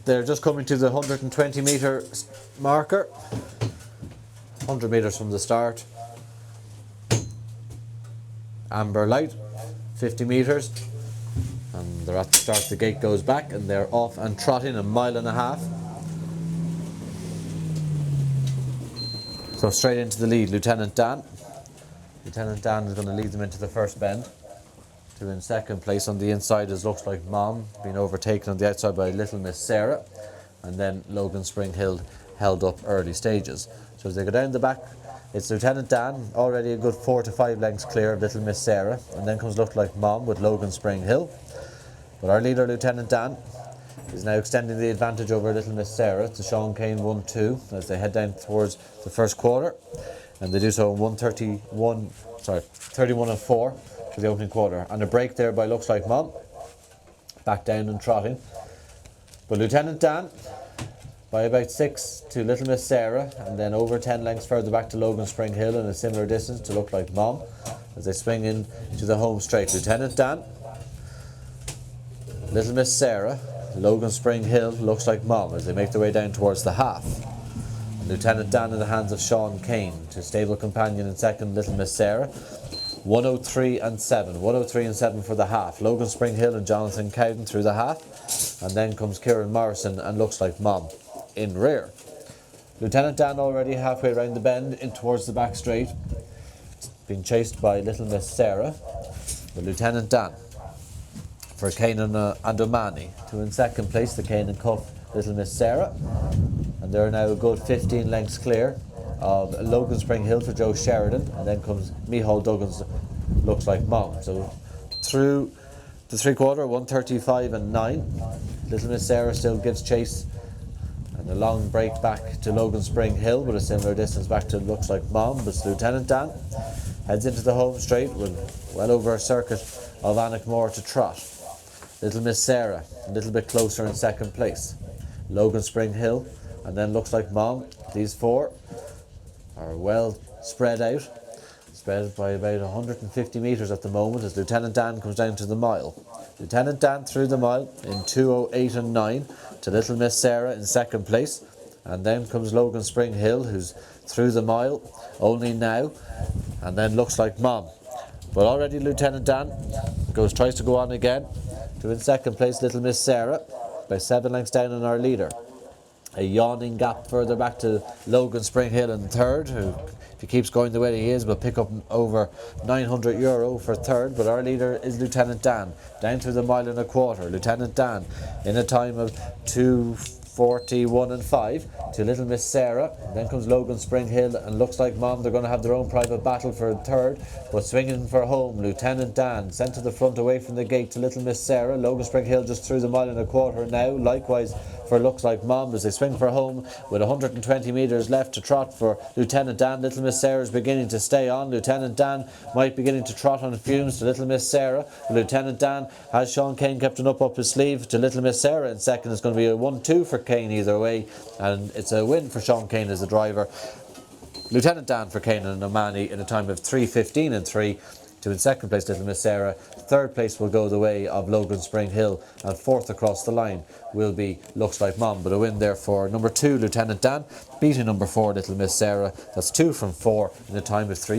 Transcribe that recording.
They're just coming to the 120 metre marker, 100 metres from the start. Amber light, 50 metres, and they're at the start. The gate goes back and they're off and trotting 1.5 miles. So straight into the lead, Lieutenant Dan. Lieutenant Dan is going to lead them into the first bend. Two in second place. On the inside is Looks Like Mom, being overtaken on the outside by Little Miss Sarah, and then Logan Spring Hill held up early stages. So as they go down the back, it's Lieutenant Dan, already a good 4 to 5 lengths clear of Little Miss Sarah, and then comes Look Like Mom with Logan Spring Hill. But our leader, Lieutenant Dan, is now extending the advantage over Little Miss Sarah to Sean Kane 1-2 as they head down towards the first quarter, and they do so in 31 and 4 for the opening quarter. And a break there by Looks Like Mom, back down and trotting. But Lieutenant Dan by about 6 to Little Miss Sarah, and then over 10 lengths further back to Logan Spring Hill, and a similar distance to Look Like Mom as they swing in to the home straight. Lieutenant Dan, Little Miss Sarah, Logan Spring Hill, Looks Like Mom as they make their way down towards the half. And Lieutenant Dan in the hands of Sean Kane, to stable companion in second, Little Miss Sarah. 103 and 7. 103 and 7 for the half. Logan Spring Hill and Jonathan Cowden through the half. And then comes Kieran Morrison and Looks Like Mom in rear. Lieutenant Dan already halfway around the bend in towards the back straight, being chased by Little Miss Sarah. The Lieutenant Dan for Kane and O'Mahony. Two in second place, the Kane and Cuff, Little Miss Sarah. And they're now a good 15 lengths clear of Logan Spring Hill for Joe Sheridan, and then comes Micheál Duggan's Looks Like Mom. So through the three quarter, 135 and 9. Little Miss Sarah still gives chase, and a long break back to Logan Spring Hill with a similar distance back to Looks Like Mom. But Lieutenant Dan heads into the home straight with well over a circuit of Annaghmore to trot. Little Miss Sarah a little bit closer in second place. Logan Spring Hill and then Looks Like Mom. These four are well spread out, spread by about 150 metres at the moment as Lieutenant Dan comes down to the mile. Lieutenant Dan through the mile in 2:08 and 9 to Little Miss Sarah in second place, and then comes Logan Spring Hill, who's through the mile only now, and then Looks Like Mom. But already Lieutenant Dan tries to go on again to in second place Little Miss Sarah by 7 lengths down on our leader. A yawning gap further back to Logan Spring Hill in third, who, if he keeps going the way he is, will pick up over €900 for third. But our leader is Lieutenant Dan, down through the 1.25 miles. Lieutenant Dan in a time of 2:41 and 5 to Little Miss Sarah. Then comes Logan Spring Hill and Looks Like Mom. They're going to have their own private battle for third, but swinging for home, Lieutenant Dan sent to the front away from the gate to Little Miss Sarah. Logan Spring Hill just through the 1.25 miles now, likewise for Looks Like Mom as they swing for home with 120 metres left to trot for Lieutenant Dan. Little Miss Sarah is beginning to stay on. Lieutenant Dan might beginning to trot on fumes to Little Miss Sarah. Lieutenant Dan has Sean Kane kept an up his sleeve to Little Miss Sarah in second. It's going to be a 1-2 for Kane either way, and it's a win for Sean Kane as the driver. Lieutenant Dan for Kane and O'Mahony in a time of 3:15 and 3 to in second place Little Miss Sarah. Third place will go the way of Logan Spring Hill, and fourth across the line will be Looks Like Mom. But a win there for number 2 Lieutenant Dan, beating number 4 Little Miss Sarah. That's 2 from 4 in a time of 3.